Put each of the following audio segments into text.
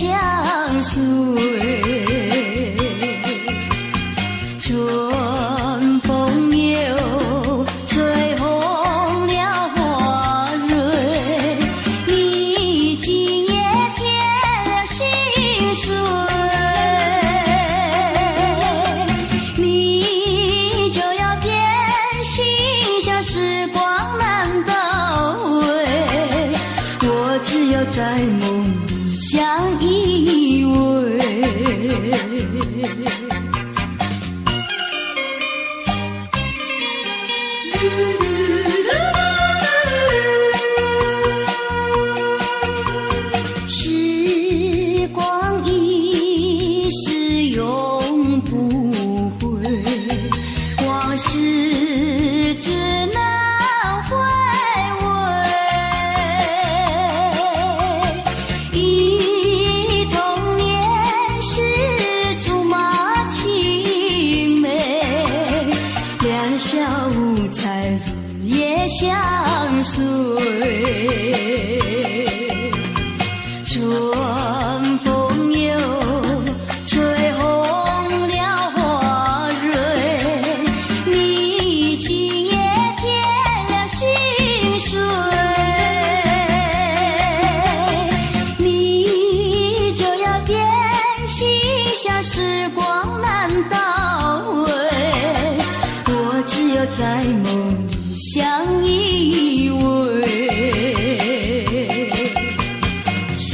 相随。春风又吹红了花蕊，你今夜添了心碎，你就要变心，像时光难倒回，我只有在梦里相依偎。时光一逝永不回，往事只能回味。忆童年时竹马青梅，两小无猜日夜相随。春风又吹红了花蕊，你今夜添了心碎，你就要变心，像时光难倒回，我只有在梦里相依偎。时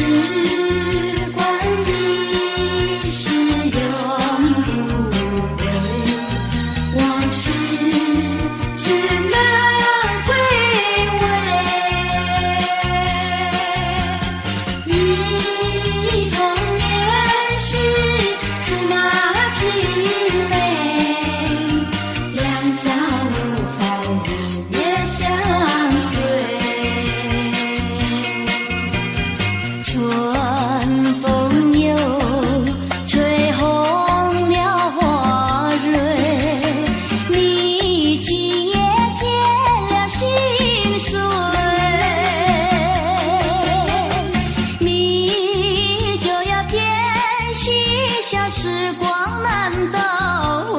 光一逝永不回，往事只能回味。忆童年时竹马青梅，两小无猜日夜相随。春风又吹红了花蕊，你今夜添了心碎，你就要变心，像时光难倒回，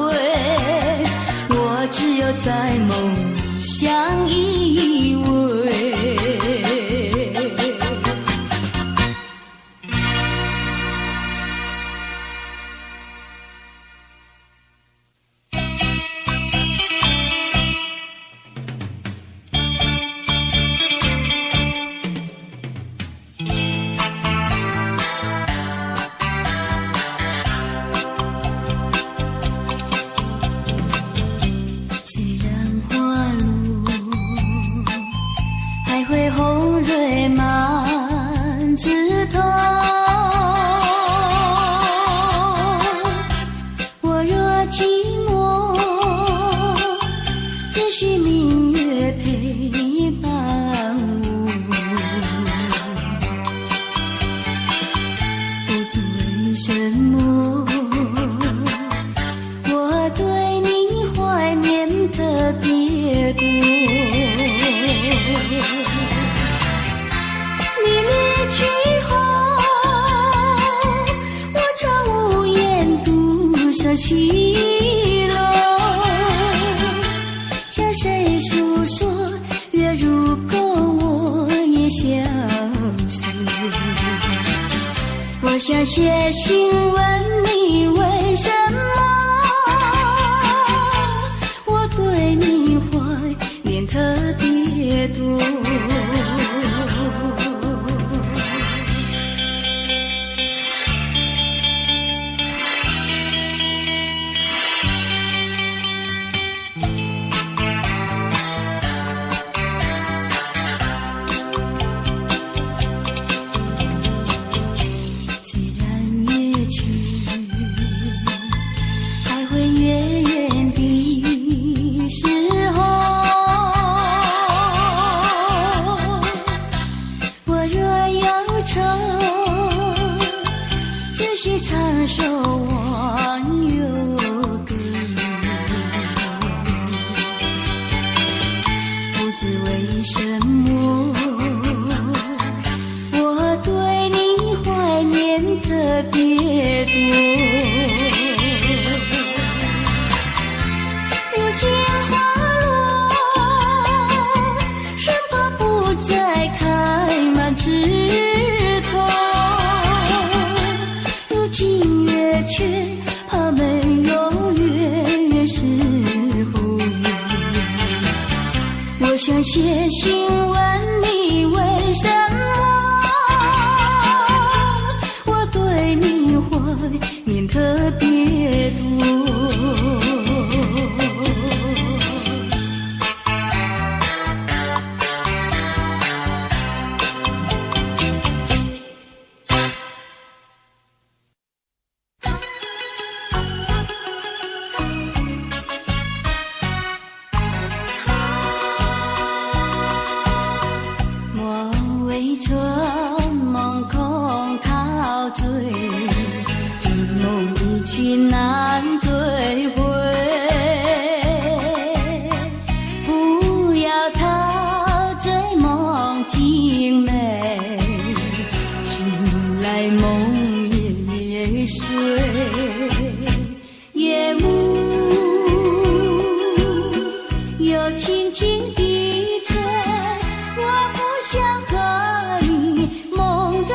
我只有在梦里相依偎。虽然花路还会红蕊满枝头，我若寂寞，只需明月陪伴我。不知为什么，我对你怀念特别多。你离去后，我常无言独上西楼，向谁诉说？月如钩，我也相随。我想写信问你为什么，我对你怀念特别多。虽然夜去还会远远的时候，我若忧愁，只需唱首忘忧歌。不知为什么，我对你怀念如今花落，生怕不再开满枝头。如今月缺，怕没有月时候。我想写信问你为什么我对你怀念特别多。春梦空陶醉，这梦一去难追回。不要陶醉梦境美，醒来梦也碎。夜幕又轻轻地吹，我不想和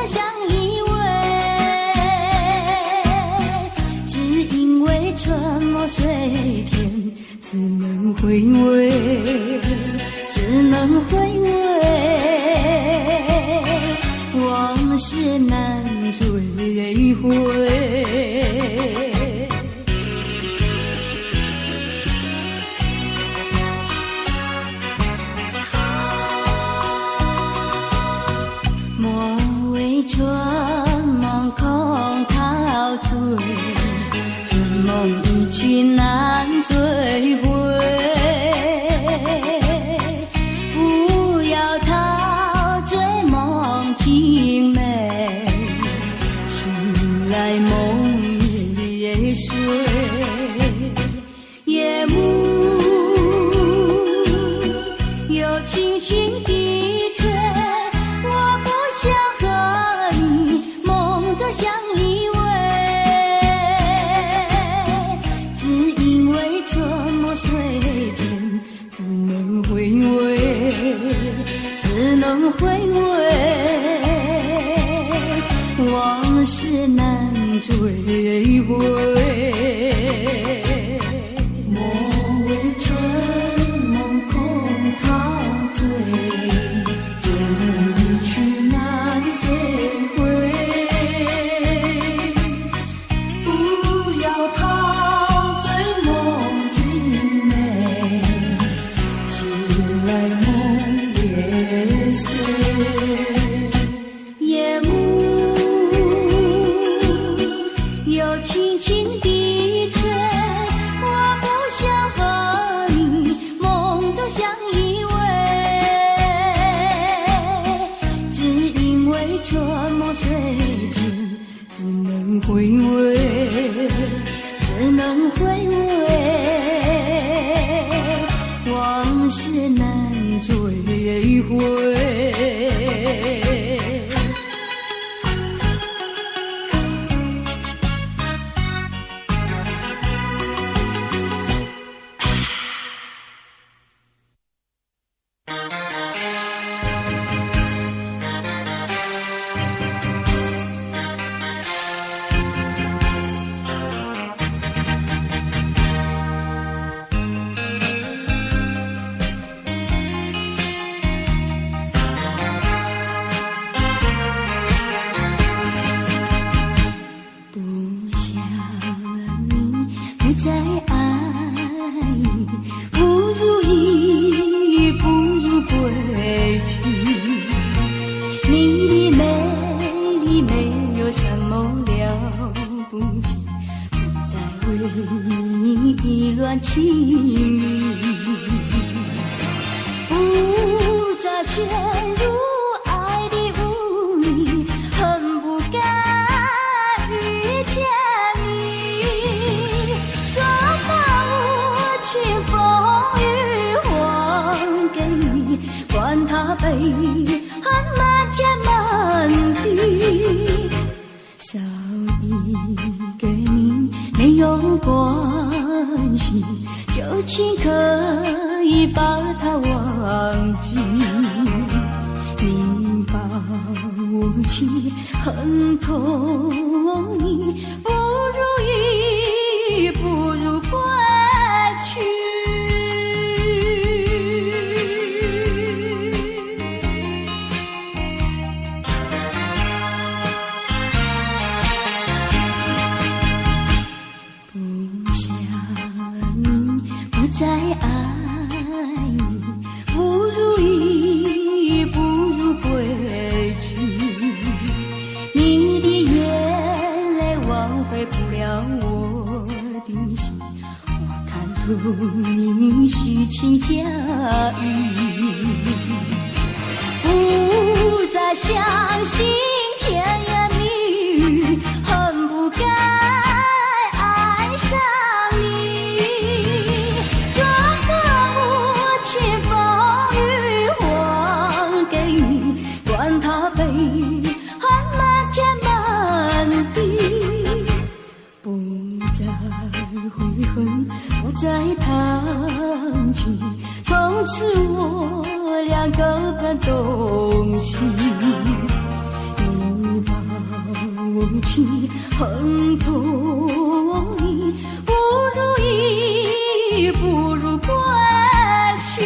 相依偎，只因为春梦随天，只能回味，只能回味，往事难追回。春梦空陶醉，这梦一去难追回。不要陶醉梦境美，醒来梦也碎。夜幕又轻轻地吹，我不想相依偎，只因为春梦随天，只能回味，只能回味，往事难追回。莫为春梦空陶醉，这梦一去难追回。夜幕又轻轻地吹，我不想和你梦中相依偎，只因为春梦随天，只能回味，只能回味，往事难追回。情迷，不再陷入爱的雾里，恨不该遇见你。怎把无情风雨还给你？管他悲恨漫天漫地，少一给你没有关系，就请可以把它忘记。你把无情恨透你，不如意，不如归去。不想你，不再爱你，不如意，不如归去。你的眼泪挽回不了我的心，我看透你虚情假意，不再相信甜言蜜语，恨不该爱上你。这个无情风雨还给你，管他悲恨满天满地，不再悔恨，不再叹气，从此我俩各奔东西。你把无情恨透你，不如意，不如归去。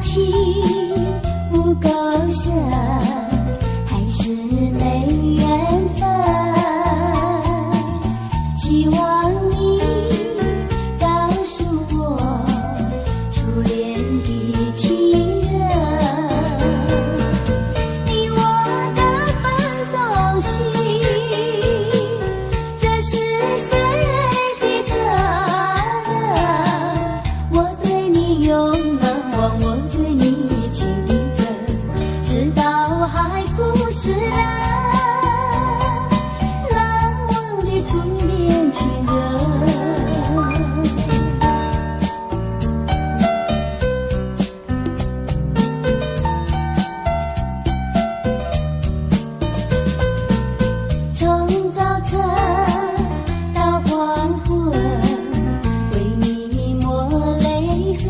情不够深，还是没缘分？希望你告诉我初恋的情人，你我的奋斗心，这是谁的责任？我对你永难忘，我对你情意真，直到海枯石烂，难忘的初恋情人。从早晨到黄昏，为你抹泪痕，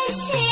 心意。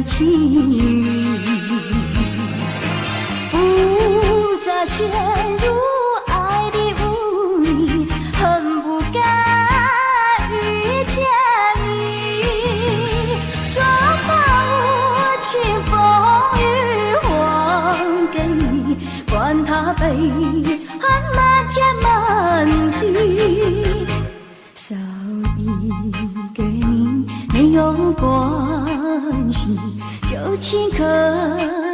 情意，不再陷入爱的雾里，恨不该遇见你。装把无情风雨还给你，管他悲恨漫天漫地，少一个你没有关系，旧情可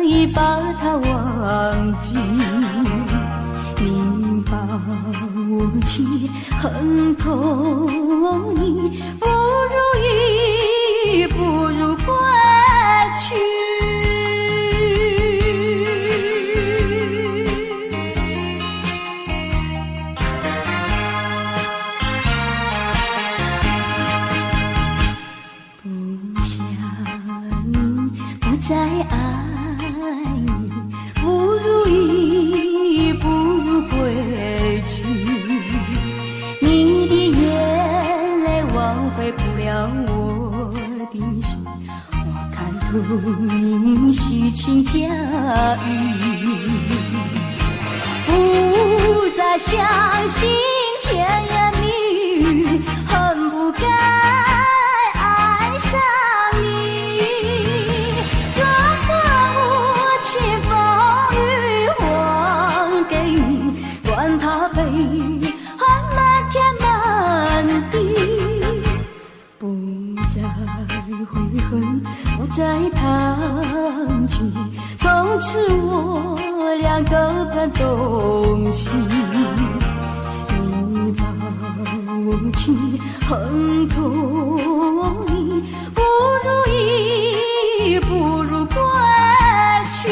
以把它忘记。你把无情，恨透你，不如意，不如归去。不想你，不再爱你，不如意，不如归去。你的眼泪挽回不了我的心，我看透你虚情假意，不再相信甜言蜜语，恨不该爱上你。这段无情风雨还给你，管他悲恨漫天满地，不再悔恨，不再叹气，从此我俩各奔东西。你把无情恨透你，不如意，不如归去。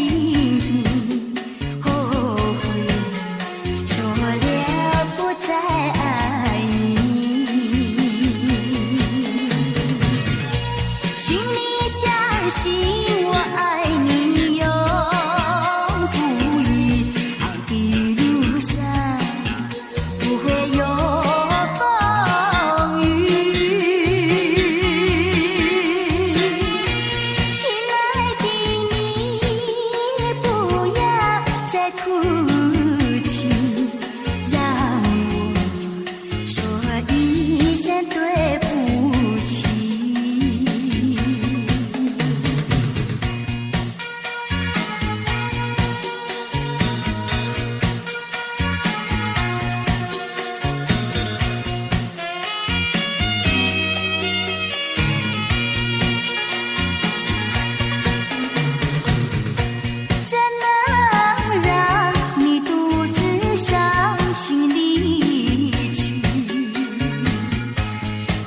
心底，后悔说了不再爱你。请你相信我爱你永不移，爱的路上不会有风雨。亲爱的，你不要再哭泣，让我说一声对不起。怎能让你独自伤心离去？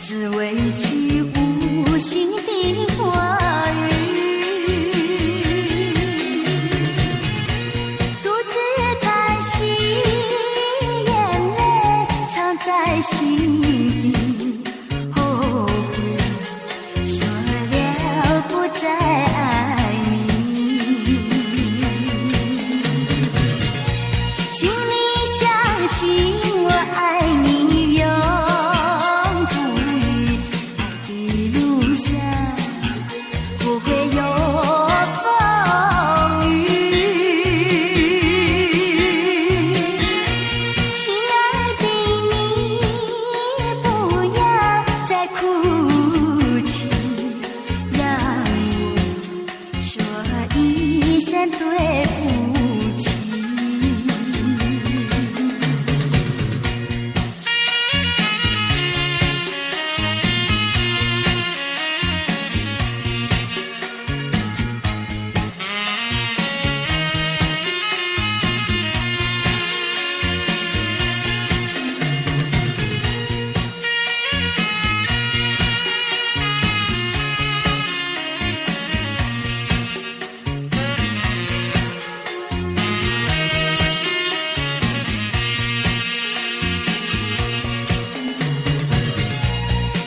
只为句无心的话语，独自叹息，眼泪藏在心底，后悔说了不再爱你。请你相信我爱你永不移，爱的路上不会有风雨。亲爱的，你不要再哭泣，让我说一声对不起。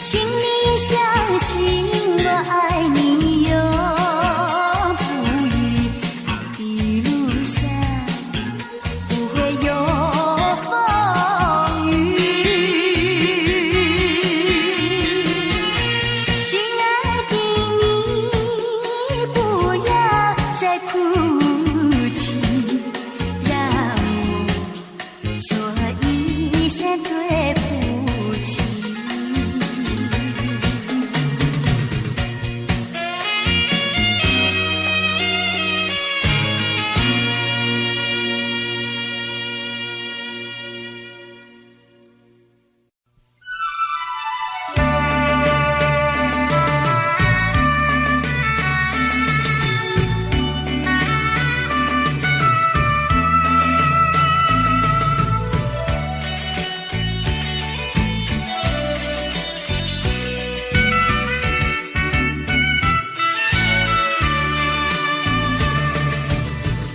请你相信我爱你永不移，爱的路上不会有风雨。亲爱的，你不要再哭泣，让我说一声对不起。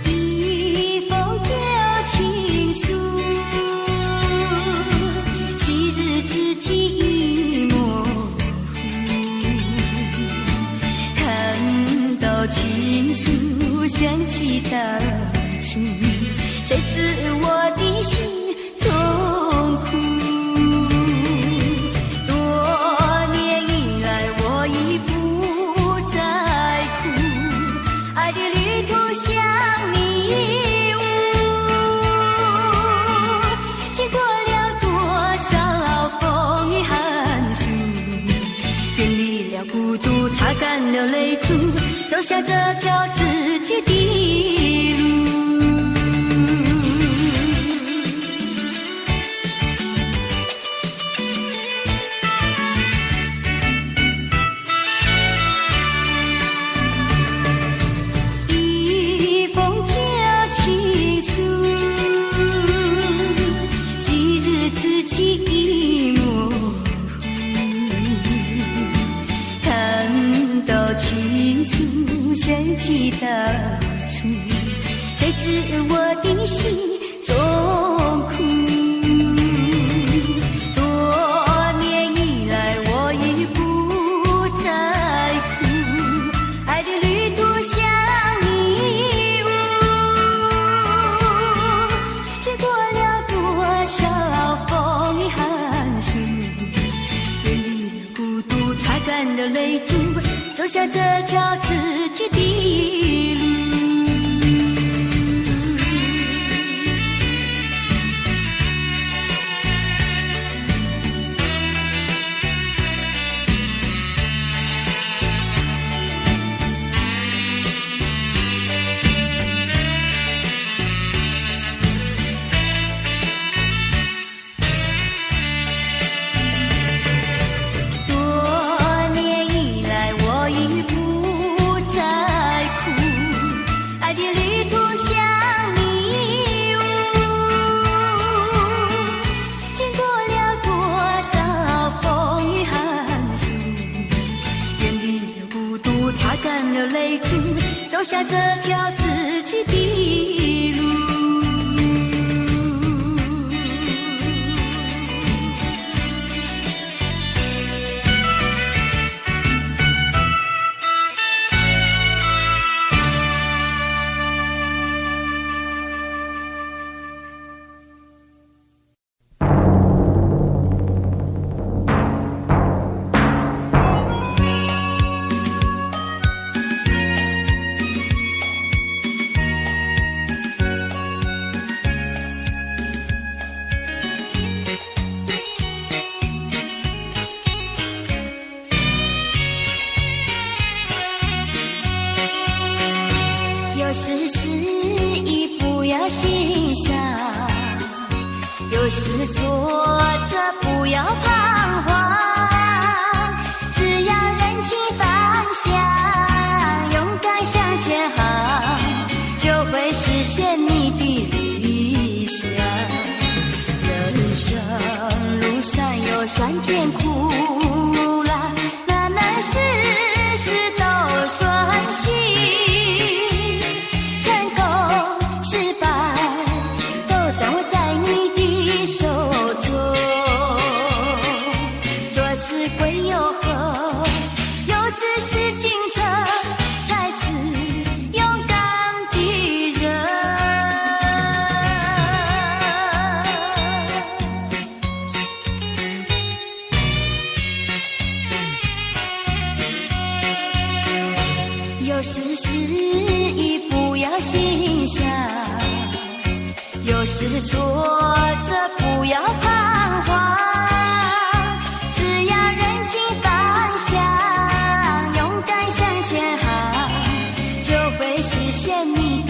一封旧情书，昔日知己已模糊，看到情书想起当初，谁知我的心痛苦。多年以来我已不再哭，爱的旅途像迷雾，经过了多少风雨寒暑，远离了孤独，擦干了泪珠，走向这条自己的路。一封旧情书，昔日知己已模糊，看到情书想起当初。谁知我的心中苦。多年以来我已不再哭，爱的旅途像迷雾，经过了多少风雨寒暑，远离了孤独，擦干了泪珠，走下这条自己的路。走下这条自己的路。有时失意不要欣赏，有时挫折不要彷徨，只要认清方向，勇敢向前行，就会实现你的理想。人生路上有酸甜苦辣，哪能事事都顺心。有时失意不要欣赏，有时挫折不要彷徨，只要认清方向，勇敢向前行，就会实现你的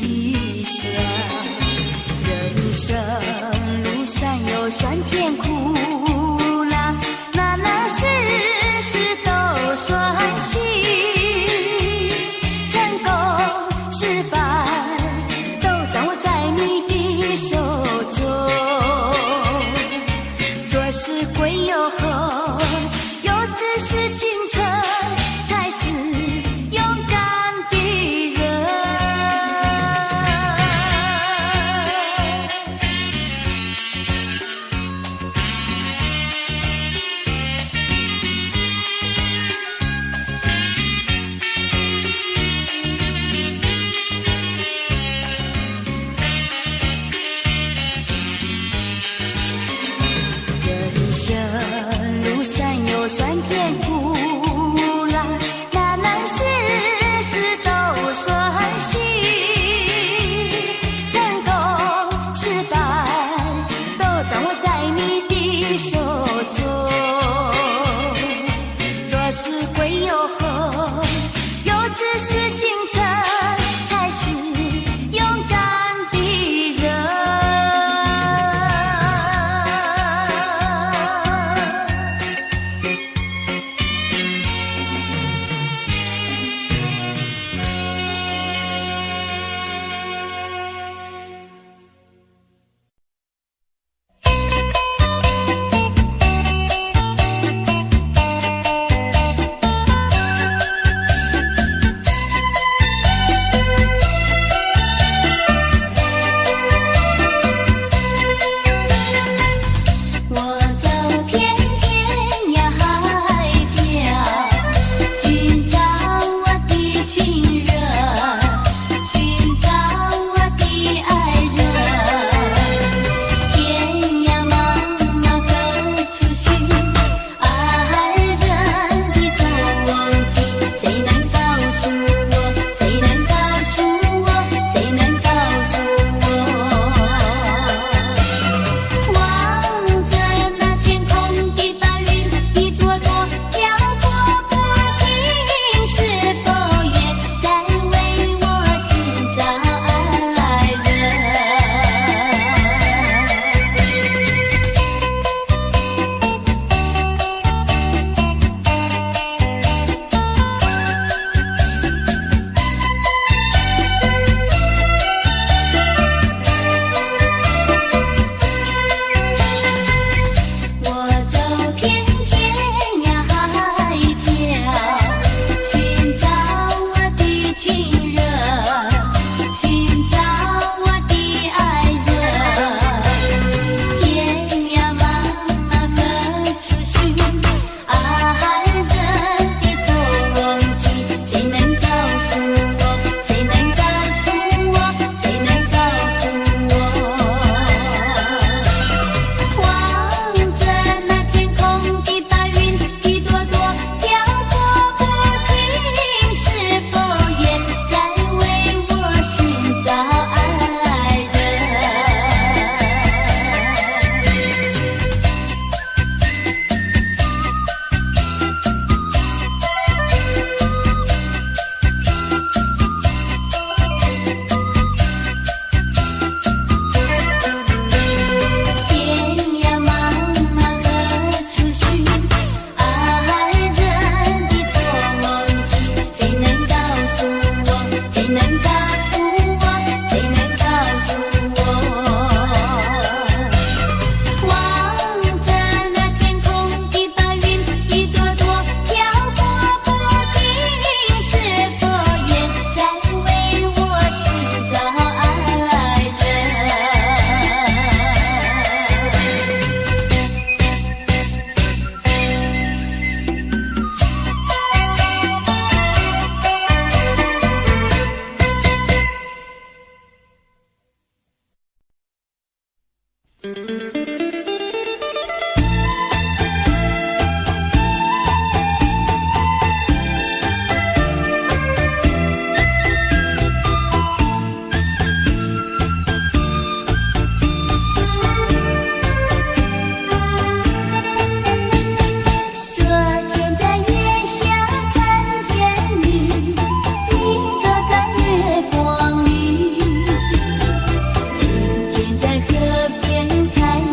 理想。人生路上有酸甜苦辣，哪能事事都顺心。在河边看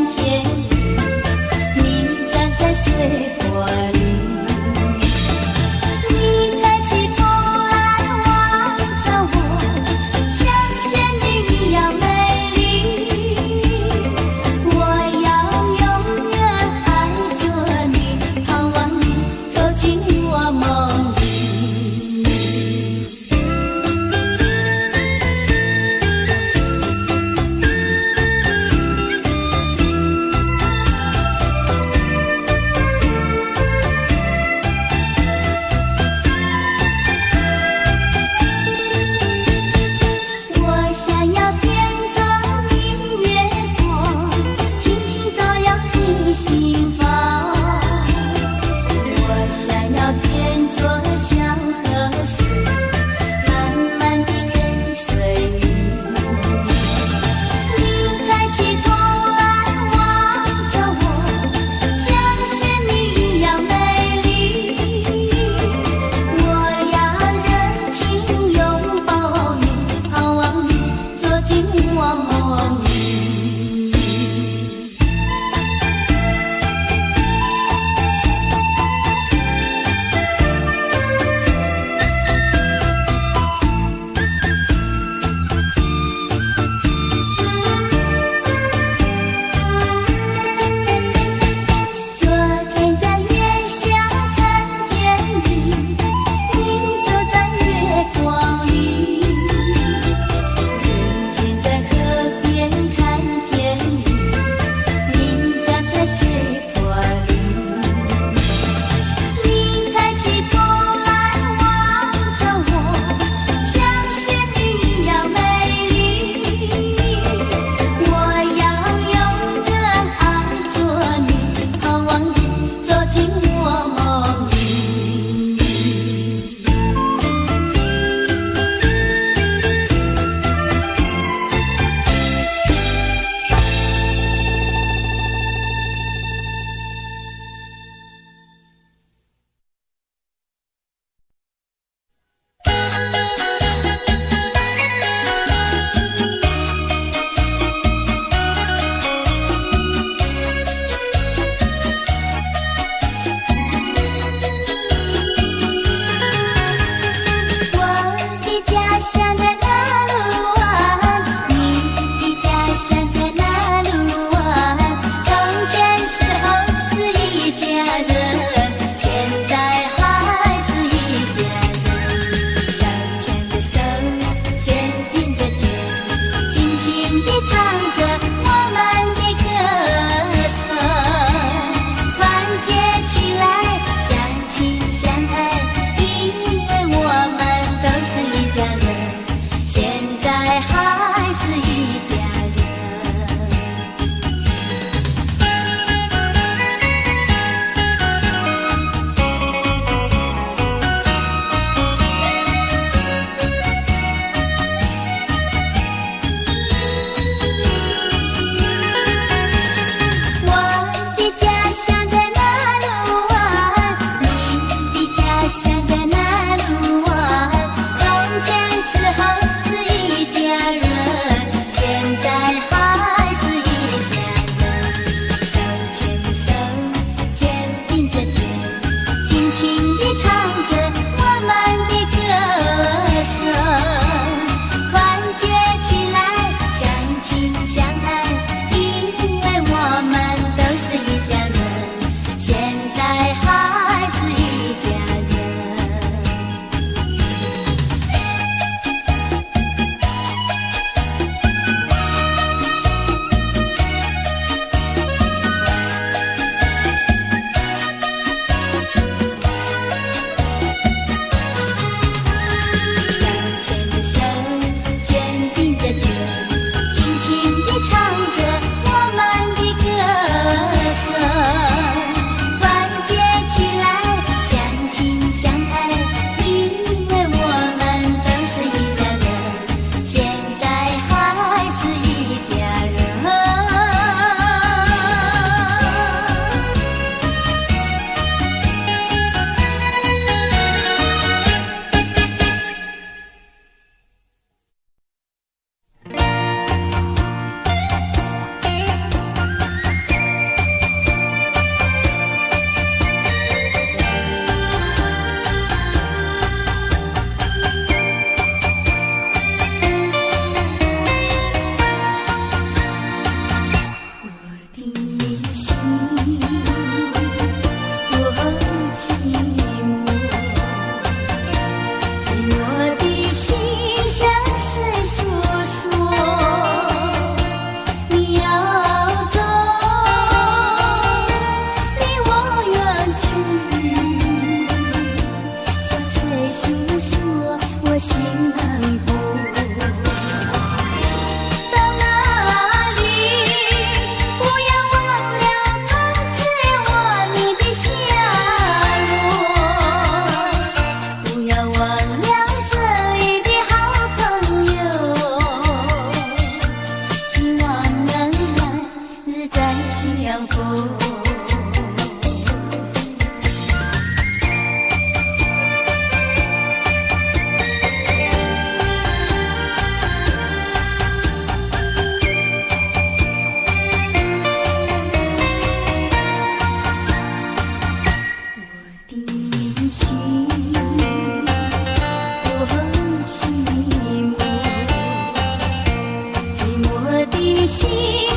的心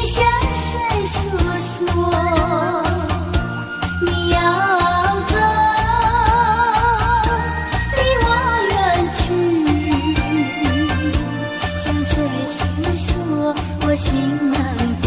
向谁诉说？你要走，离我远去，向谁诉说我心难过？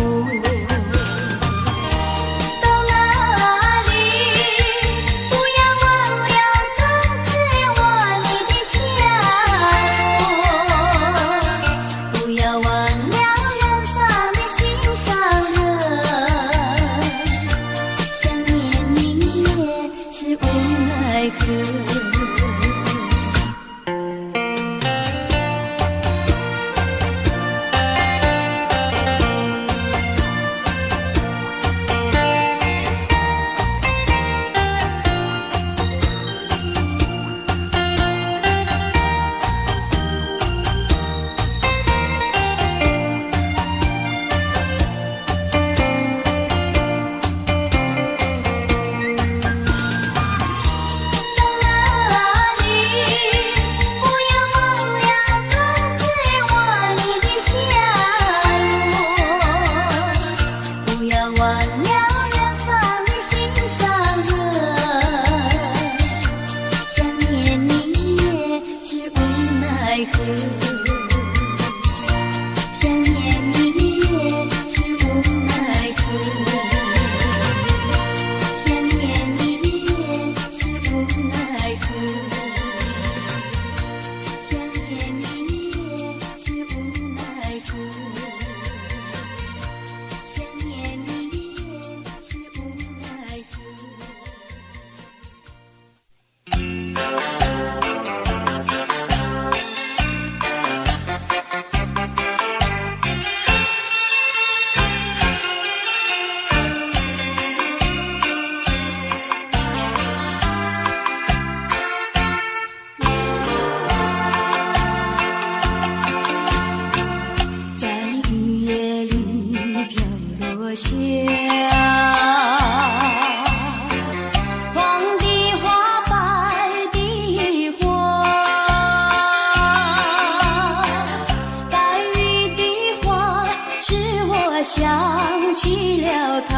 想起了他，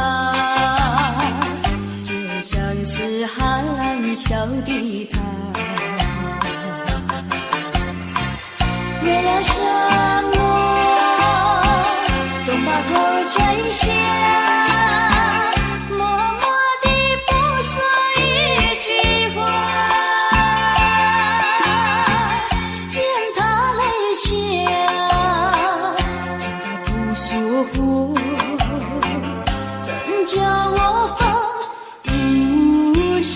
就像是含笑的他，为了什么总把头垂下，默默地不说一句话，见他泪下，见他不说话，怎叫我放不下？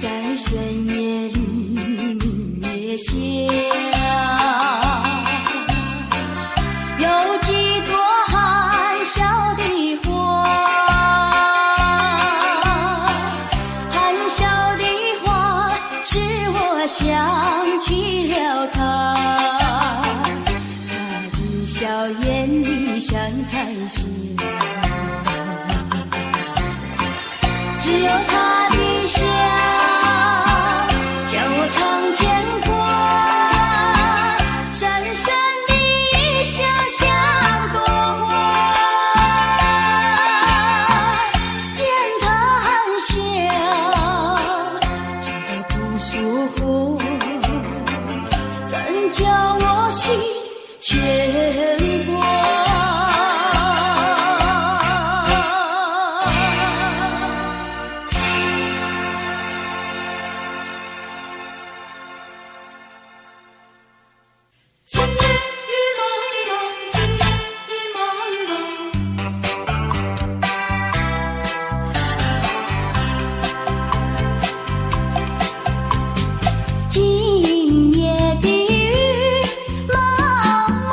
在深夜里明月下，有几朵含笑的花，含笑的花使我想起了他，他的笑眼里像彩霞，只有他的笑叫我常牵挂，深深的一笑像朵花，见他含笑，见他不说话，怎叫我心牵挂？今夜的雨蒙蒙，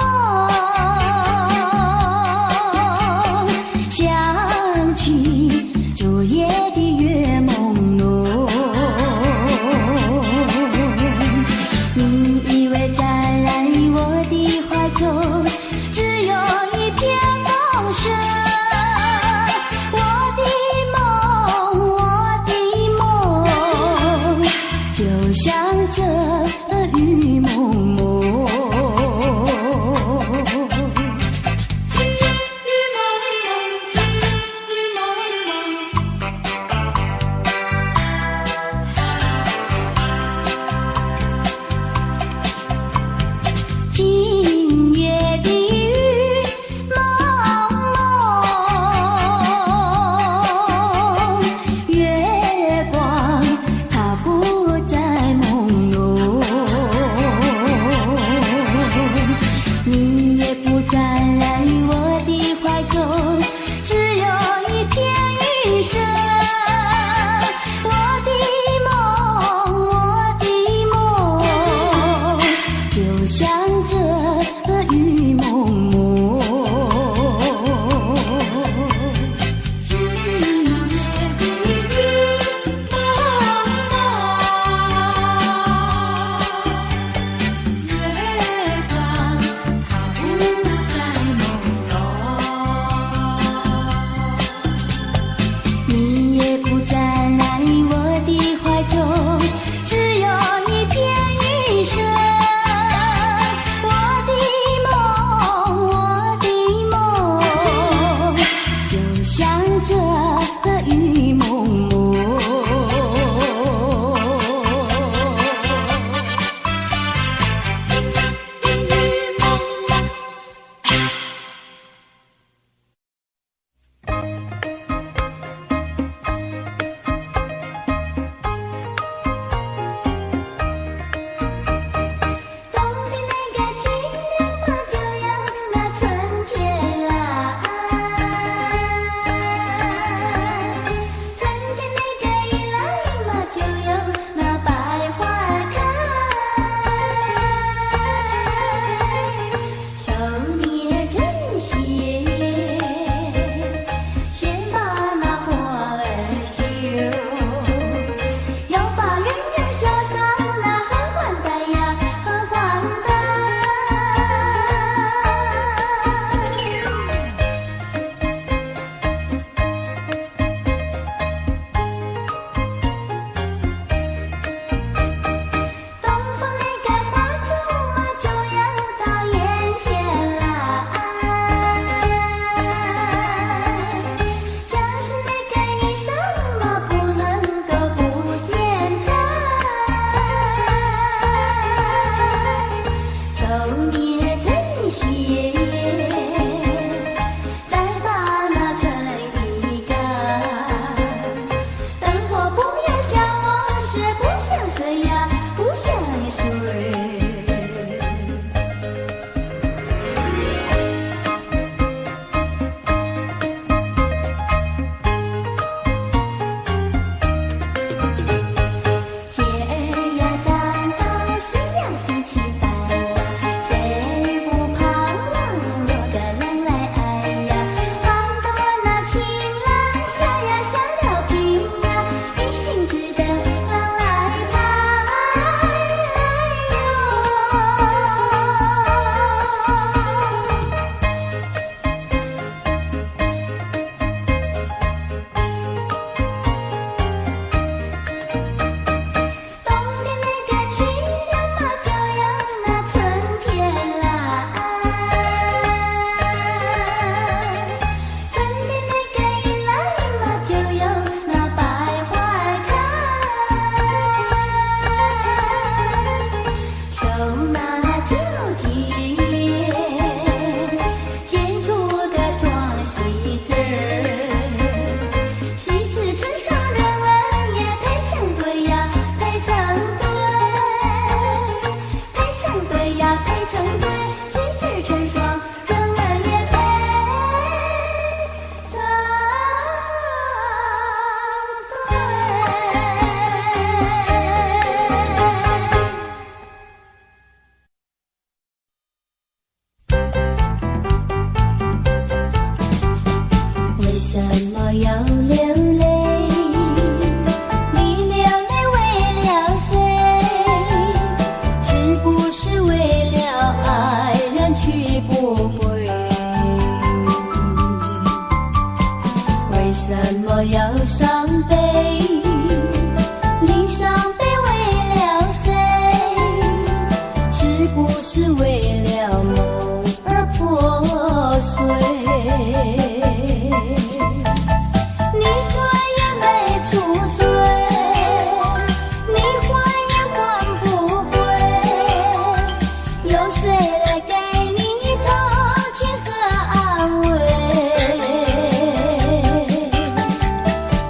着雨蒙蒙。今夜的雨蒙蒙，月光它不再朦胧，你也不再来我的怀中，只有一片雨声。我的梦，就像这雨蒙蒙。雨蒙蒙。冬天那个清凉嘛，就要那春天来。春天那个一来嘛，就有那百花开。手捏针线，先把那花儿绣，要把鸳鸯绣上那合欢带呀，合欢带。东方那个花烛嘛，就要到眼前来。将士那个衣裳嘛，不能够不剪裁。手捏针线，再把那衬衣盖。灯火不要像往事，不像水呀，不像水。节儿呀长到夕阳升起来呀，谁不盼望有个人来爱呀？盼到那情郎下呀下了平呀，一心只等郎来抬冬天那个清凉嘛，就要那春天来。春天那个一来嘛，就有那百花开。手拿酒笺，剪出个双喜字儿。喜字春霜人儿也配成对呀，配成对，配成对呀，配成对。喜字春霜人儿也配成对。为什么要流泪？你流泪为了谁？是不是为了爱人去不回？为什么要伤悲？你伤悲为了谁？是不是为了梦而破碎？你醉也没处醉，你还也还不归，有谁来给你同情和安慰？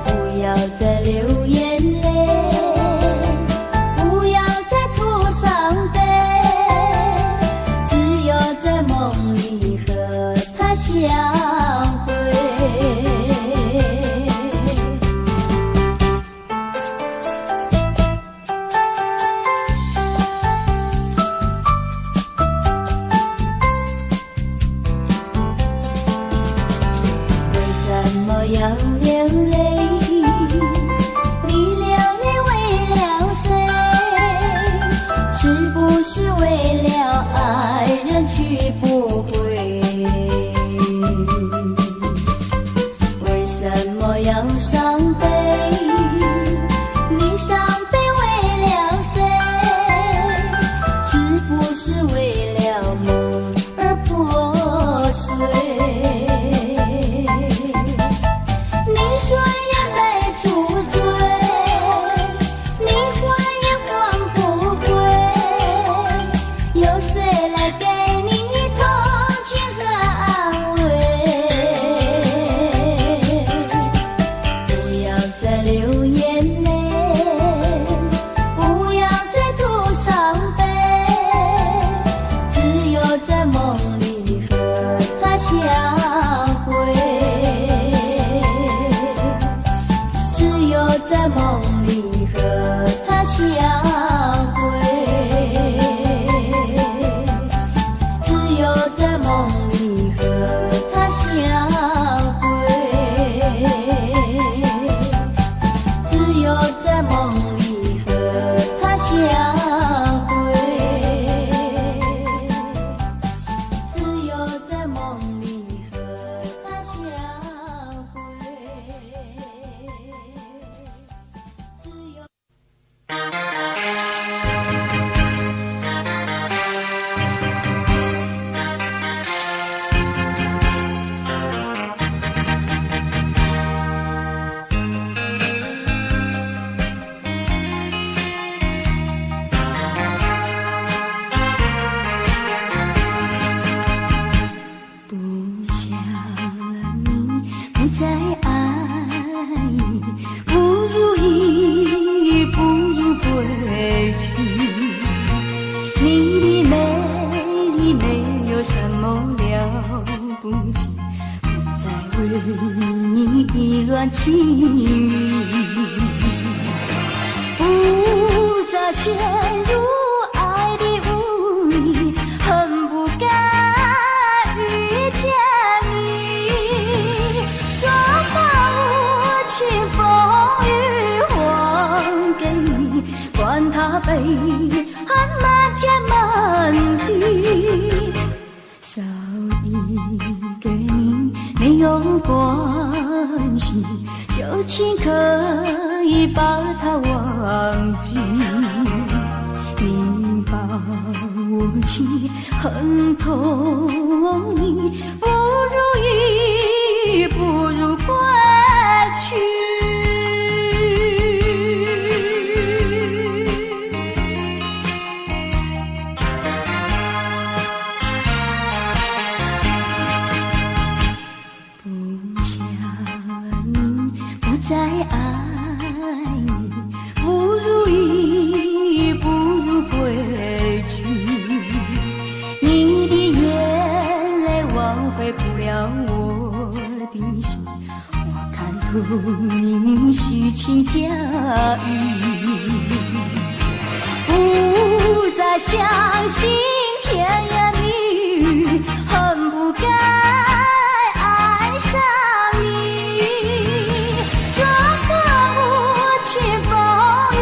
不要再流眼泪，不要再吐伤悲，只有在梦里和他相什么了不起，不再为你意乱情迷，不再陷入爱的污泥，恨不该遇见你。装满无情风雨还给你，管他悲寒漫天满地，少一个你没有关系，就请可以把它忘记。你把无情恨透你，不如意，不如归去。不想你，不再爱你，不如意，不如归去。你的眼泪挽回不了我的心，我看透你虚情假意，不再相信甜言蜜语，恨不该爱上你。装满无情风雨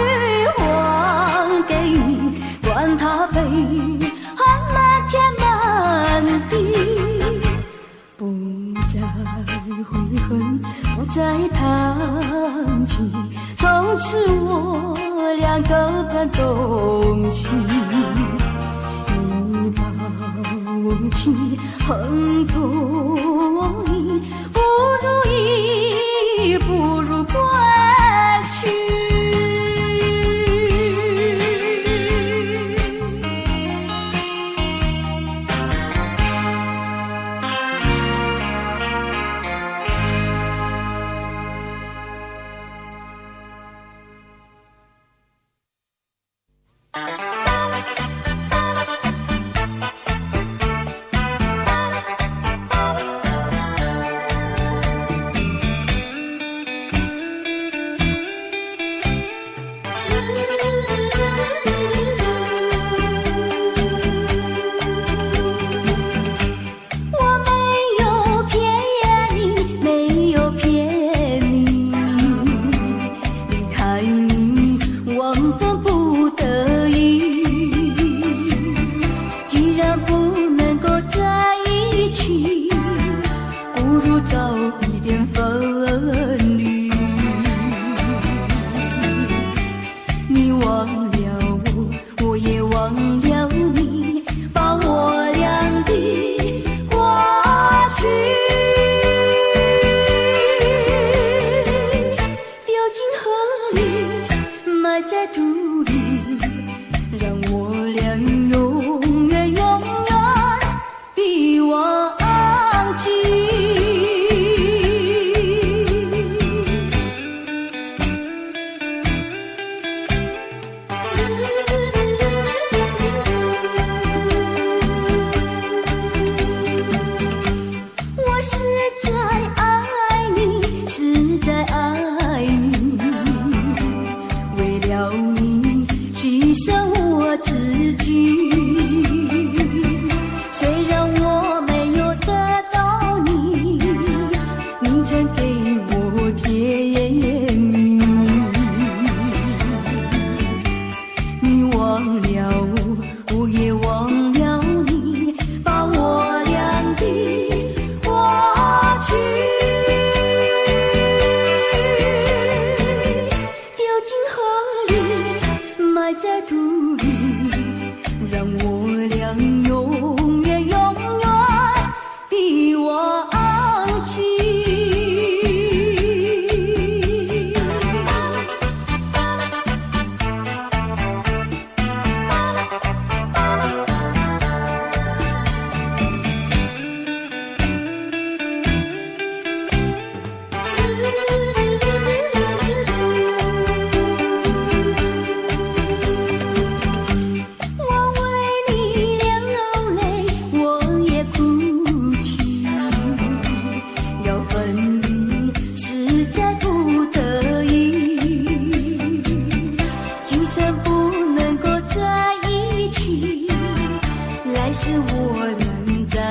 还给你，管他悲寒漫天满地，不再悔恨，不再叹气，从此我俩各奔东西。你把无情恨透你，不如意，不如归去。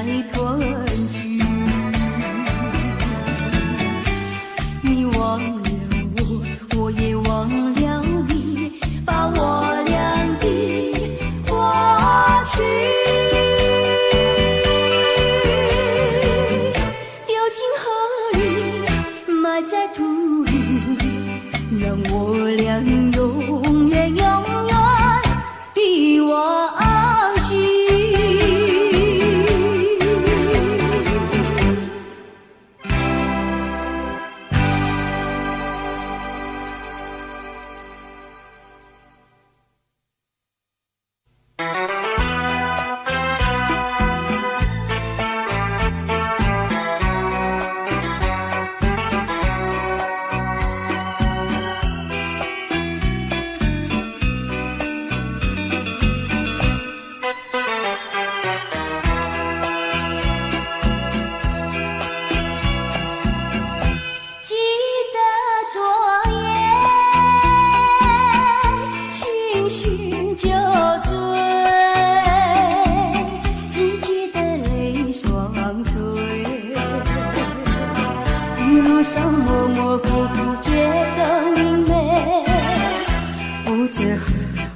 再团聚。你忘了我，我也忘了你，把我俩的过去丢进河里，埋在土里，让我俩永远永远的忘记。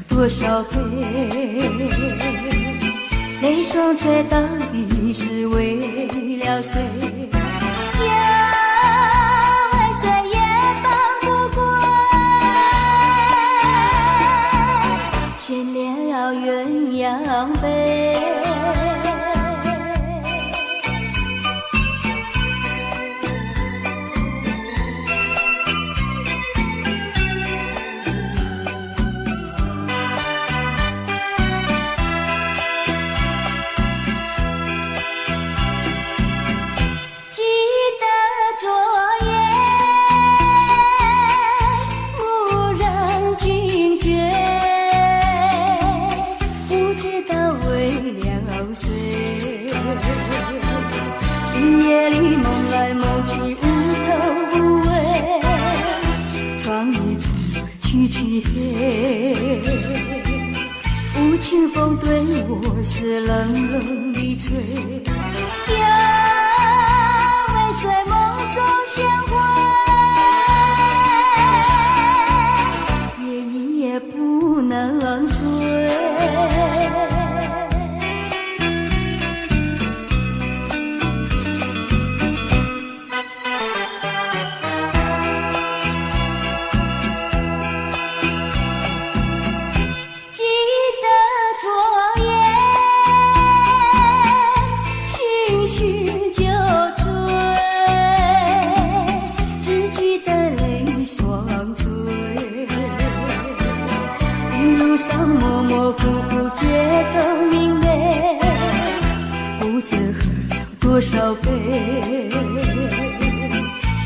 多少杯泪双垂，到底是为了谁？呀，为谁也放不过，写了鸳鸯杯。夜里梦来梦去无头无尾，窗里充满凄凄黑，无情风对我是冷冷的吹。呀，为谁梦中鲜花，夜夜不能睡。模模糊糊觉得明媚，不知喝了多少杯，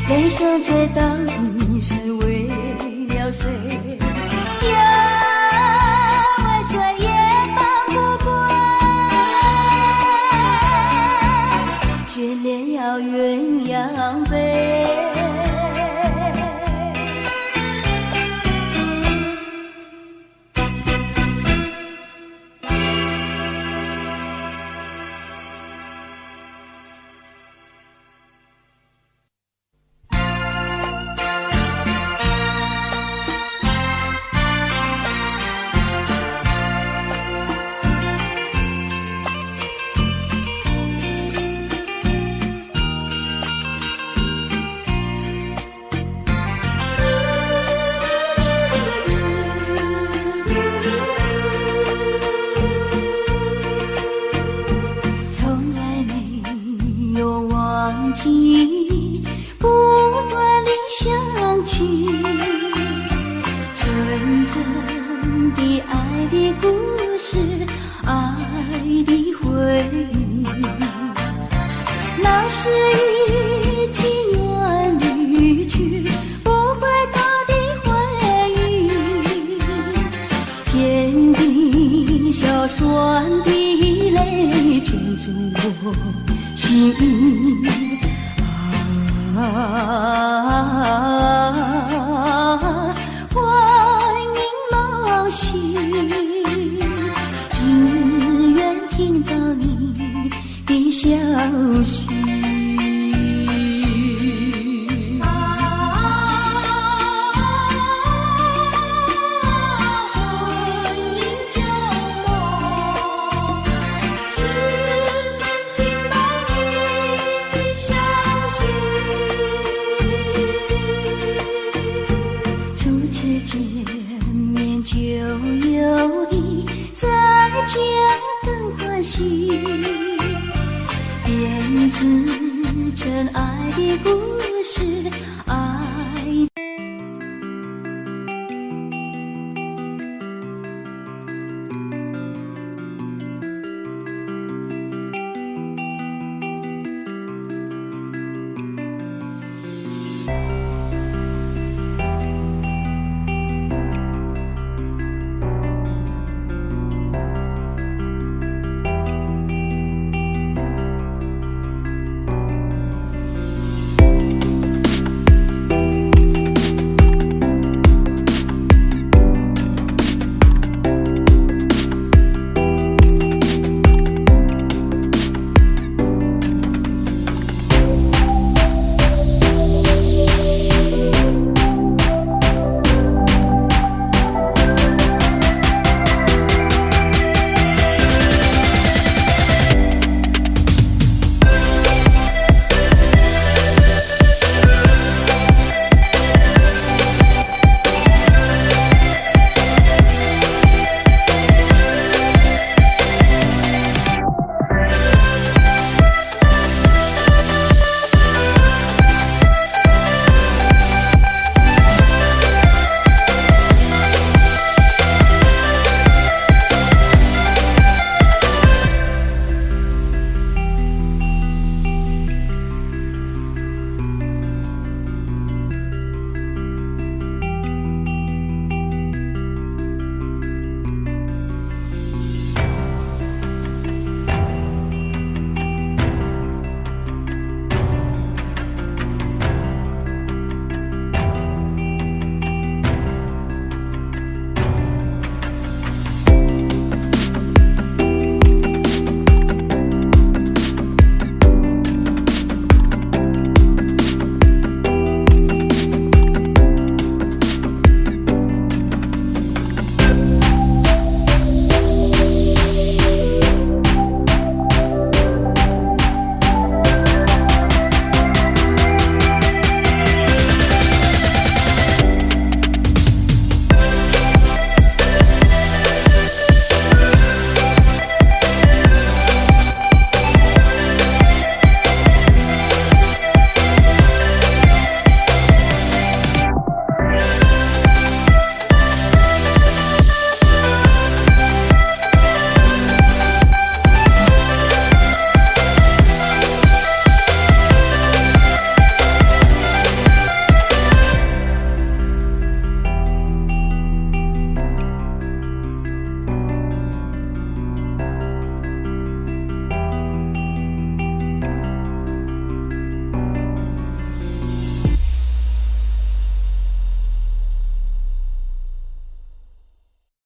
泪双垂，到底是为了谁？呀，为谁也放不过，却了鸳鸯杯。不断地想起纯真的爱的故事，爱的回忆，那是已经远离去不回头的回忆，遍地小酸的泪圈住我心欢迎冒险，只愿听到你的消息。见面就有意，再见更欢喜，编织成爱的故事。